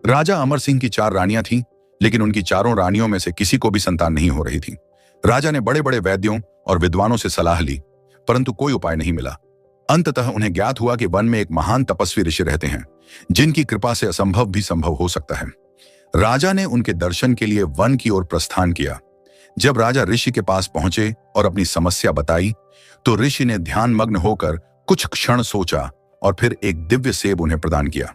राजा अमर सिंह की 4 रानियां थीं, लेकिन उनकी चारों रानियों में से किसी को भी संतान नहीं हो रही थी। राजा ने बड़े बड़े वैद्यों और विद्वानों से सलाह ली, परंतु कोई उपाय नहीं मिला। अंततः उन्हें ज्ञात हुआ कि वन में एक महान तपस्वी ऋषि रहते हैं, जिनकी कृपा से असंभव भी संभव हो सकता है। राजा ने उनके दर्शन के लिए वन की ओर प्रस्थान किया। जब राजा ऋषि के पास पहुंचे और अपनी समस्या बताई, तो ऋषि ने ध्यानमग्न होकर कुछ क्षण सोचा और फिर एक दिव्य सेब उन्हें प्रदान किया।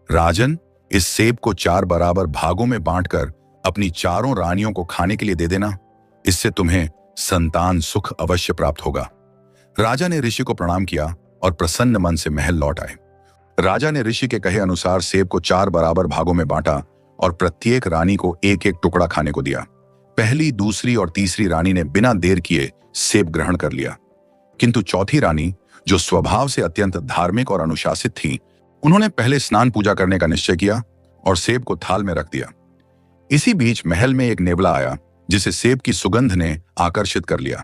राजन, इस सेब को 4 बराबर भागों में बांटकर अपनी चारों रानियों को खाने के लिए दे देना। इससे तुम्हें संतान सुख अवश्य प्राप्त होगा। राजा ने ऋषि को प्रणाम किया और प्रसन्न मन से महल लौट आए। राजा ने ऋषि के कहे अनुसार सेब को 4 बराबर भागों में बांटा और प्रत्येक रानी को एक एक टुकड़ा खाने को दिया। पहली, दूसरी और तीसरी रानी ने बिना देर किए सेब ग्रहण कर लिया, किंतु चौथी रानी, जो स्वभाव से अत्यंत धार्मिक और अनुशासित थी, उन्होंने पहले स्नान पूजा करने का निश्चय किया और सेब को थाल में रख दिया। इसी बीच महल में एक नेवला आया, जिसे सेब की सुगंध ने आकर्षित कर लिया।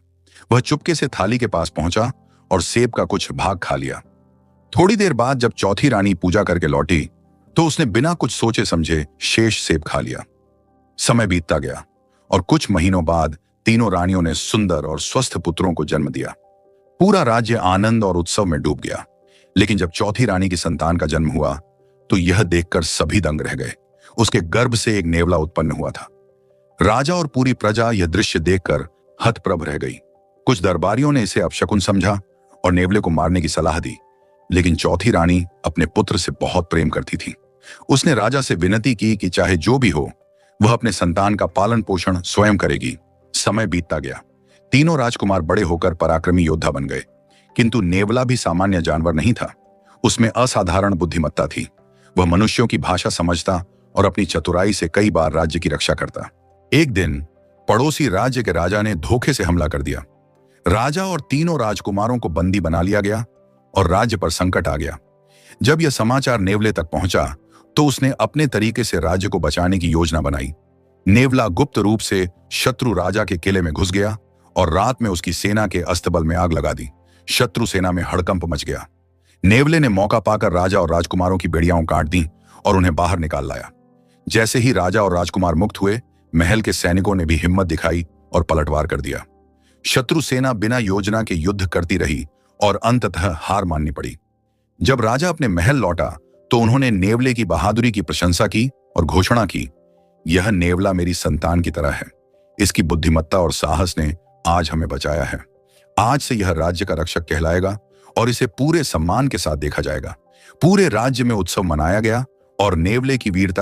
वह चुपके से थाली के पास पहुंचा और सेब का कुछ भाग खा लिया। थोड़ी देर बाद जब चौथी रानी पूजा करके लौटी, तो उसने बिना कुछ सोचे समझे शेष सेब खा लिया। समय बीतता गया और कुछ महीनों बाद तीनों रानियों ने सुंदर और स्वस्थ पुत्रों को जन्म दिया। पूरा राज्य आनंद और उत्सव में डूब गया। लेकिन जब चौथी रानी की संतान का जन्म हुआ, तो यह देखकर सभी दंग रह गए। उसके गर्भ से एक नेवला उत्पन्न हुआ था। राजा और पूरी प्रजा यह दृश्य देखकर हतप्रभ रह गई। कुछ दरबारियों ने इसे अपशकुन समझा और नेवले को मारने की सलाह दी, लेकिन चौथी रानी अपने पुत्र से बहुत प्रेम करती थी। उसने राजा से विनती की कि चाहे जो भी हो, वह अपने संतान का पालन पोषण स्वयं करेगी। समय बीतता गया। तीनों राजकुमार बड़े होकर पराक्रमी योद्धा बन गए, किंतु नेवला भी सामान्य जानवर नहीं था। उसमें असाधारण बुद्धिमत्ता थी। वह मनुष्यों की भाषा समझता और अपनी चतुराई से कई बार राज्य की रक्षा करता। एक दिन पड़ोसी राज्य के राजा ने धोखे से हमला कर दिया। राजा और तीनों राजकुमारों को बंदी बना लिया गया और राज्य पर संकट आ गया। जब यह समाचार नेवले तक पहुंचा, तो उसने अपने तरीके से राज्य को बचाने की योजना बनाई। नेवला गुप्त रूप से शत्रु राजा के किले में घुस गया और रात में उसकी सेना के अस्तबल में आग लगा दी। शत्रु सेना में हड़कंप मच गया। नेवले ने मौका पाकर राजा और राजकुमारों की बेड़ियां काट दी और उन्हें बाहर निकाल लाया। जैसे ही राजा और राजकुमार मुक्त हुए, महल के सैनिकों ने भी हिम्मत दिखाई और पलटवार कर दिया। शत्रु सेना बिना योजना के युद्ध करती रही और अंततः हार माननी पड़ी। जब राजा अपने महल लौटा, तो उन्होंने नेवले की बहादुरी की प्रशंसा की और घोषणा की, यह नेवला मेरी संतान की तरह है। इसकी बुद्धिमत्ता और साहस ने आज हमें बचाया है। आज से यह राज्य का रक्षक कहलाएगा और इसे पूरे सम्मान के साथ देखा जाएगा। पूरे राज्य में उत्सव मनाया गया और नेवले की वीरता